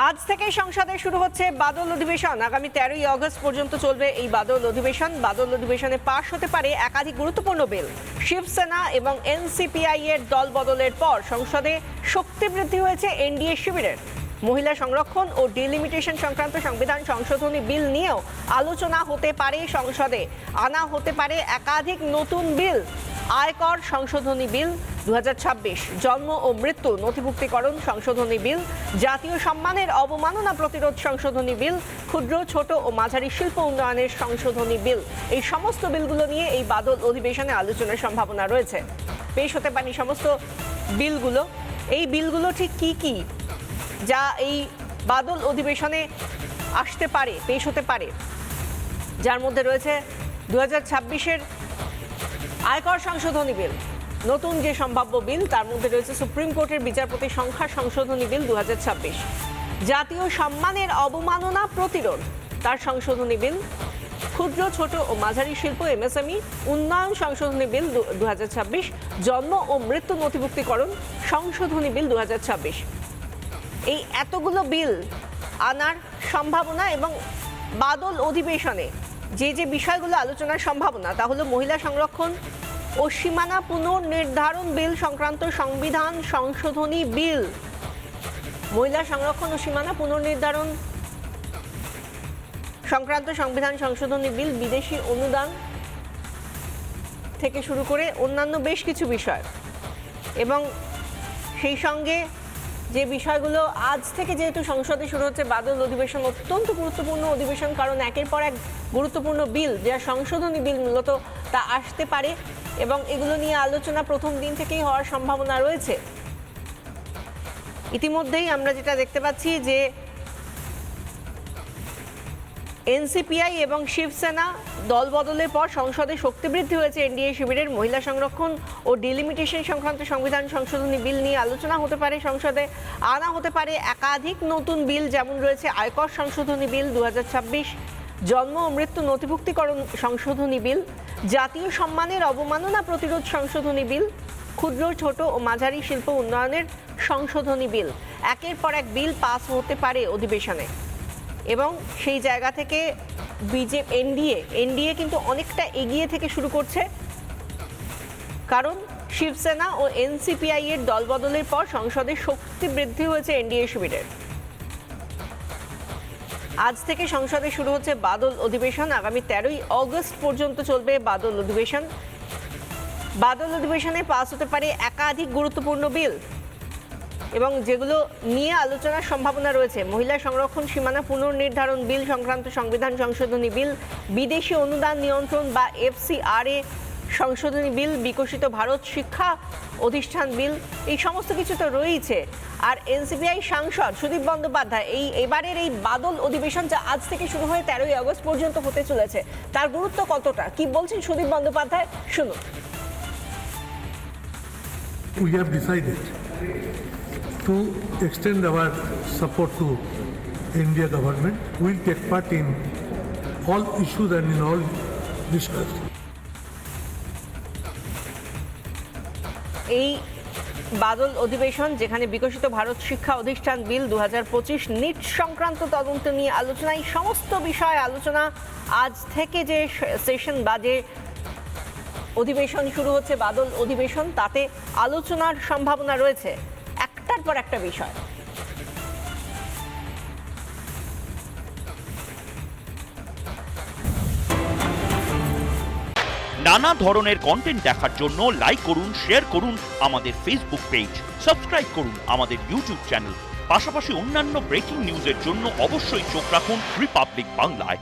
আজ থেকে সংসদে শুরু হচ্ছে বাদল অধিবেশন। আগামী 13ই আগস্ট পর্যন্ত চলবে এই বাদল অধিবেশন। বাদল অধিবেশনে পাশ হতে পারে একাধিক গুরুত্বপূর্ণ বিল। শিবসেনা এবং এনসিপিআই এর দল বদলের পর সংসদে শক্তি বৃদ্ধি হয়েছে এনডিএ শিবিরের। মহিলা সংরক্ষণ ও ডিলিমিটেশন সংক্রান্ত সংবিধান সংশোধনী বিল নিয়েও আলোচনা হতে পারে সংসদে। আনা হতে পারে একাধিক নতুন বিল। আয়কর সংশোধনী বিল 2026, জন্ম ও মৃত্যু নথিভুক্তিকরণ সংশোধনী বিল, জাতীয় সম্মানের অবমাননা প্রতিরোধ সংশোধনী বিল, ক্ষুদ্র ছোট ও মাঝারি শিল্প উন্নয়নের সংশোধনী বিল। এই সমস্ত বিলগুলো নিয়ে এই বাদল অধিবেশনে আলোচনার সম্ভাবনা রয়েছে। পেশ হতে পারে সমস্ত বিলগুলো। এই বিলগুলো ঠিক কি কি যা এই বাদল অধিবেশনে আসতে পারে, পেশ হতে পারে, যার মধ্যে রয়েছে 2026-এর আয়কর সংশোধনী বিল, নতুন যে সম্ভাব্য বিল তার মধ্যে রয়েছে সুপ্রিম কোর্টের বিচারপতি সংখ্যা সংশোধনী বিল 2026, জাতীয় সম্মানের অবমাননা প্রতিরোধ তার সংশোধনী বিল, ক্ষুদ্র ছোট ও মাঝারি শিল্প এমএসএমই উন্নয়ন সংশোধনী বিল 2026, জন্ম ও মৃত্যু নথিভুক্তিকরণ সংশোধনী বিল 2026। এই এতগুলো বিল আনার সম্ভাবনা এবং বাদল অধিবেশনে যে যে বিষয়গুলো আলোচনার সম্ভাবনা তা হলো মহিলা সংরক্ষণ ও সীমানা পুনর্নির্ধারণ বিল সংক্রান্ত সংবিধান সংশোধনী বিল। মহিলা সংরক্ষণ ও সীমানা পুনর্নির্ধারণ সংক্রান্ত সংবিধান সংশোধনী বিল, বিদেশি অনুদান থেকে শুরু করে অন্যান্য বেশ কিছু বিষয়, এবং সেই সঙ্গে যে বিষয়গুলো আজ থেকে যেহেতু সংসদে শুরু হচ্ছে বাদল অধিবেশন, অত্যন্ত গুরুত্বপূর্ণ অধিবেশন, কারণ একের পর এক গুরুত্বপূর্ণ বিল যা সংশোধনী বিল মূলত তা আসতে পারে এবং এগুলো নিয়ে আলোচনা প্রথম দিন থেকেই হওয়ার সম্ভাবনা রয়েছে। ইতিমধ্যেই আমরা যেটা দেখতে পাচ্ছি যে এনসিপিআই এবং শিবসেনা দল বদলের পর সংসদে শক্তি বৃদ্ধি হয়েছে এনডিএ শিবিরের। মহিলা সংরক্ষণ ও ডিলিমিটেশন সংক্রান্ত সংবিধান সংশোধনী বিল নিয়ে আলোচনা হতে পারে সংসদে। আনা হতে পারে একাধিক নতুন বিল, যেমন রয়েছে আয়কর সংশোধনী বিল 2026, জন্ম ও মৃত্যু নথিভুক্তিকরণ সংশোধনী বিল, জাতীয় সম্মানের অবমাননা প্রতিরোধ সংশোধনী বিল, ক্ষুদ্র ছোট ও মাঝারি শিল্প উন্নয়নের সংশোধনী বিল। একের পর এক বিল পাস হতে পারে অধিবেশনে এবং সেই জায়গা থেকে এনডিএ কিন্তু অনেকটা এগিয়ে থেকে শুরু করছে, কারণ শিবসেনা ও এনসিপিআই এর দলবদলের পর সংসদে শক্তি বৃদ্ধি হয়েছে এনডিএ শিবিরের। আজ থেকে সংসদে শুরু হচ্ছে বাদল অধিবেশন। আগামী 13ই আগস্ট পর্যন্ত চলবে বাদল অধিবেশন। বাদল অধিবেশনে পাস হতে পারে একাধিক গুরুত্বপূর্ণ বিল এবং যেগুলো নিয়ে আলোচনার সম্ভাবনা রয়েছে মহিলা সংরক্ষণ, সীমানা পুনর্নির্ধারণ বিল সংক্রান্ত সংবিধান সংশোধনী বিল, বিদেশি অনুদান নিয়ন্ত্রণ বা এফসিআরএ সংশোধনী বিল, বিকশিত ভারত শিক্ষা অধিষ্ঠান বিল, এই সমস্ত কিছু তো রয়েছে। আর এনসিপিআই সাংসদ সুদীপ বন্দ্যোপাধ্যায় এবারের এই বাদল অধিবেশন যা আজ থেকে শুরু হয়ে 13ই আগস্ট পর্যন্ত হতে চলেছে তার গুরুত্ব কতটা, কি বলছেন সুদীপ বন্দ্যোপাধ্যায়, শুনুন। We have decided to extend our support to India government. We'll take part in all issues and in all discussions. এই বাদল অধিবেশন যেখানে বিকশিত ভারত শিক্ষা অধিষ্ঠান বিল 2025, নিট সংক্রান্ত তদন্ত নিয়ে আলোচনা, এই সমস্ত বিষয় আলোচনা আজ থেকে যে সেশন বা যে অধিবেশন শুরু হচ্ছে বাদল অধিবেশন তাতে আলোচনার সম্ভাবনা রয়েছে একটার পর একটা বিষয়। নানা ধরনের কন্টেন্ট দেখার জন্য লাইক করুন, শেয়ার করুন আমাদের ফেসবুক পেজ, সাবস্ক্রাইব করুন আমাদের ইউটিউব চ্যানেল। পাশাপাশি অন্যান্য ব্রেকিং নিউজের জন্য অবশ্যই চোখ রাখুন রিপাবলিক বাংলায়।